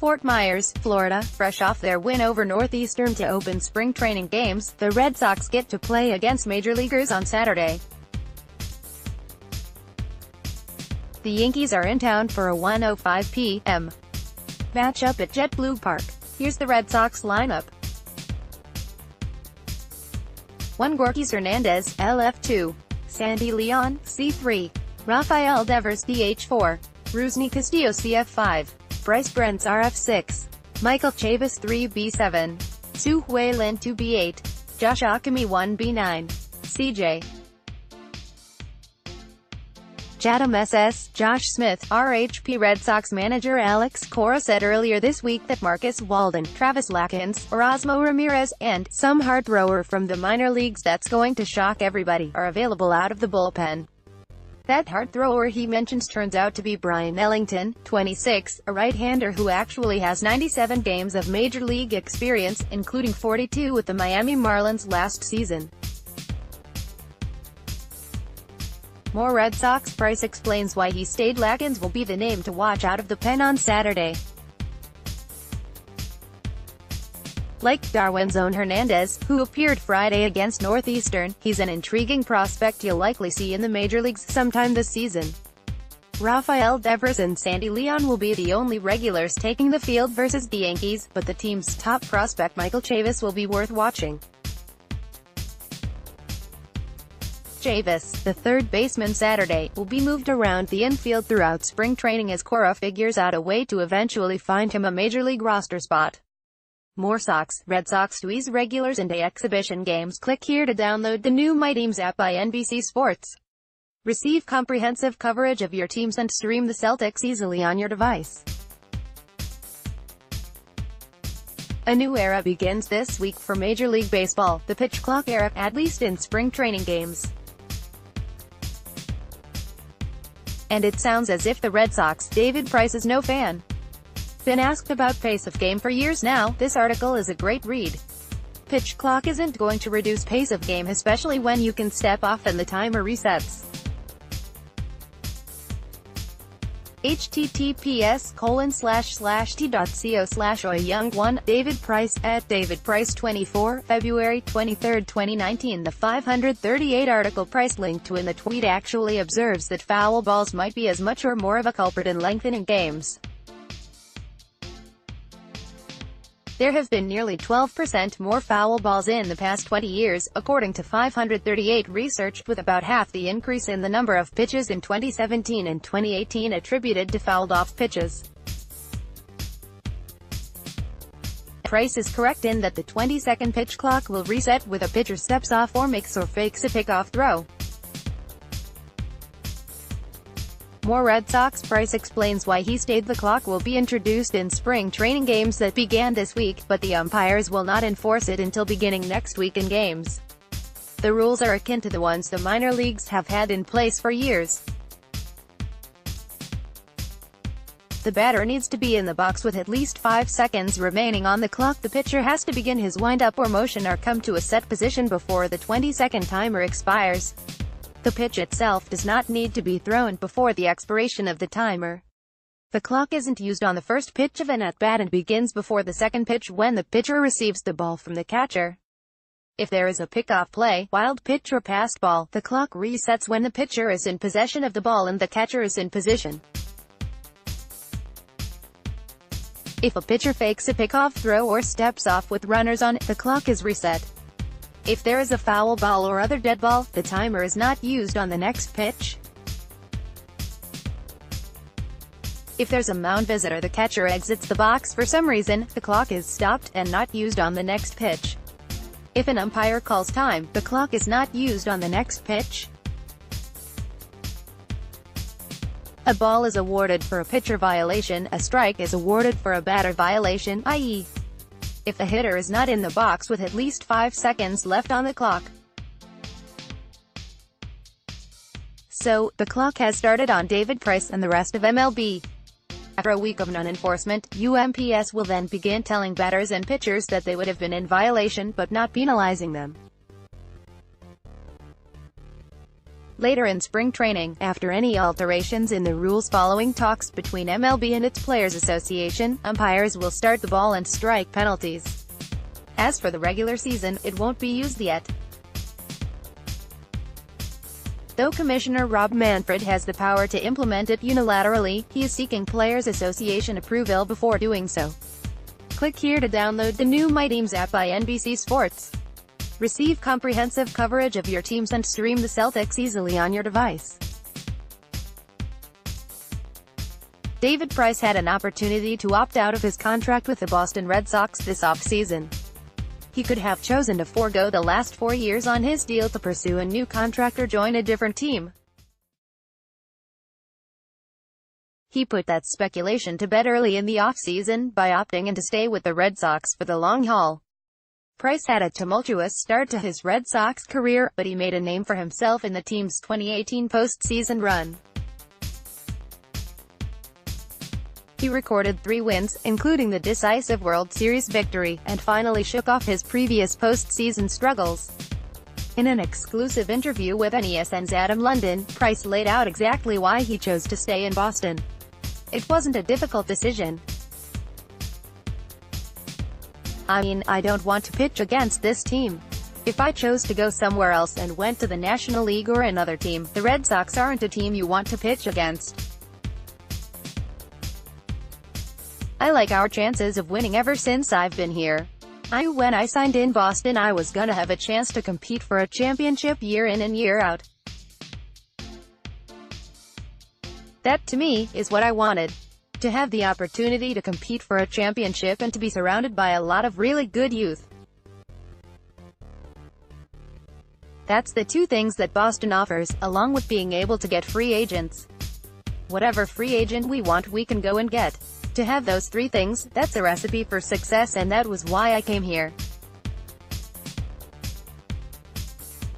Fort Myers, Florida. Fresh off their win over Northeastern to open spring training games, the Red Sox get to play against major leaguers on Saturday. The Yankees are in town for a 1:05 p.m. matchup at JetBlue Park. Here's the Red Sox lineup. 1. Gorkys Hernández, LF2. Sandy Leon, C3. Rafael Devers DH4. Rusney Castillo CF5. Bryce Brentz RF6. Michael Chavis 3B7. Tzu-Wei Lin 2B8. Josh Ockimey 1B9. CJ. Chatham SS Josh Smith. RHP Red Sox manager Alex Cora said earlier this week that Marcus Walden, Travis Lakins, Erasmo Ramirez, and some hard thrower from the minor leagues that's going to shock everybody are available out of the bullpen. That hard thrower he mentions turns out to be Brian Ellington, 26, a right-hander who actually has 97 games of major league experience, including 42 with the Miami Marlins last season. More Red Sox. Bryce explains why he stayed. Lakins will be the name to watch out of the pen on Saturday. Like Darwin's own Hernandez, who appeared Friday against Northeastern, he's an intriguing prospect you'll likely see in the major leagues sometime this season. Rafael Devers and Sandy Leon will be the only regulars taking the field versus the Yankees, but the team's top prospect Michael Chavis will be worth watching. Chavis, the third baseman Saturday, will be moved around the infield throughout spring training as Cora figures out a way to eventually find him a major league roster spot. More Red Sox Tzu-Wei's regulars and exhibition games. Click here to download the new My Teams app by NBC Sports. Receive comprehensive coverage of your teams and stream the Celtics easily on your device. A new era begins this week for Major League Baseball, the pitch clock era, at least in spring training games. And it sounds as if the Red Sox, David Price is no fan. Been asked about pace of game for years now, this article is a great read. Pitch clock isn't going to reduce pace of game, especially when you can step off and the timer resets. https://t.co/oyoung1 David Price at David Price 24, February 23, 2019. The 538 article Price linked to in the tweet actually observes that foul balls might be as much or more of a culprit in lengthening games. There have been nearly 12% more foul balls in the past 20 years, according to 538 research, with about half the increase in the number of pitches in 2017 and 2018 attributed to fouled-off pitches. Price is correct in that the 20-second pitch clock will reset with a pitcher steps off or makes or fakes a pickoff throw. More Red Sox. Price explains why he stayed. The clock will be introduced in spring training games that began this week, but the umpires will not enforce it until beginning next week in games. The rules are akin to the ones the minor leagues have had in place for years. The batter needs to be in the box with at least 5 seconds remaining on the clock. The pitcher has to begin his wind-up or motion or come to a set position before the 20-second timer expires. The pitch itself does not need to be thrown before the expiration of the timer. The clock isn't used on the first pitch of an at-bat and begins before the second pitch when the pitcher receives the ball from the catcher. If there is a pickoff play, wild pitch or passed ball, the clock resets when the pitcher is in possession of the ball and the catcher is in position. If a pitcher fakes a pickoff throw or steps off with runners on, the clock is reset. If there is a foul ball or other dead ball, the timer is not used on the next pitch. If there's a mound visit or the catcher exits the box for some reason, the clock is stopped and not used on the next pitch. If an umpire calls time, the clock is not used on the next pitch. A ball is awarded for a pitcher violation, a strike is awarded for a batter violation, i.e., if the hitter is not in the box with at least 5 seconds left on the clock. So, the clock has started on David Price and the rest of MLB. After a week of non-enforcement, UMPS will then begin telling batters and pitchers that they would have been in violation but not penalizing them. Later in spring training, after any alterations in the rules following talks between MLB and its Players Association, umpires will start the ball and strike penalties. As for the regular season, it won't be used yet. Though Commissioner Rob Manfred has the power to implement it unilaterally, he is seeking Players Association approval before doing so. Click here to download the new My Teams app by NBC Sports. Receive comprehensive coverage of your teams and stream the Celtics easily on your device. David Price had an opportunity to opt out of his contract with the Boston Red Sox this offseason. He could have chosen to forego the last 4 years on his deal to pursue a new contract or join a different team. He put that speculation to bed early in the offseason by opting in to stay with the Red Sox for the long haul. Price had a tumultuous start to his Red Sox career, but he made a name for himself in the team's 2018 postseason run. He recorded 3 wins, including the decisive World Series victory, and finally shook off his previous postseason struggles. In an exclusive interview with NESN's Adam London, Price laid out exactly why he chose to stay in Boston. It wasn't a difficult decision. I mean, I don't want to pitch against this team. If I chose to go somewhere else and went to the National League or another team, the Red Sox aren't a team you want to pitch against. I like our chances of winning ever since I've been here. I knew when I signed in Boston I was gonna have a chance to compete for a championship year in and year out. That, to me, is what I wanted. To have the opportunity to compete for a championship and to be surrounded by a lot of really good youth. That's the 2 things that Boston offers, along with being able to get free agents. Whatever free agent we want we can go and get. To have those 3 things, that's a recipe for success, and that was why I came here.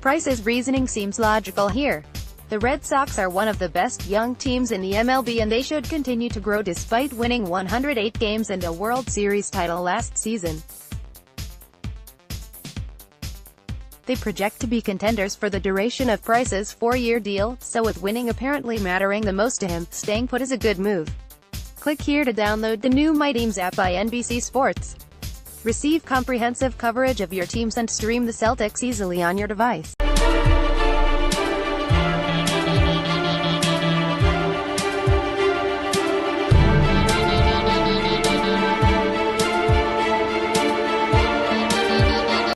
Price's reasoning seems logical here. The Red Sox are one of the best young teams in the MLB and they should continue to grow despite winning 108 games and a World Series title last season. They project to be contenders for the duration of Price's 4-year deal, so with winning apparently mattering the most to him, staying put is a good move. Click here to download the new My Teams app by NBC Sports. Receive comprehensive coverage of your teams and stream the Celtics easily on your device.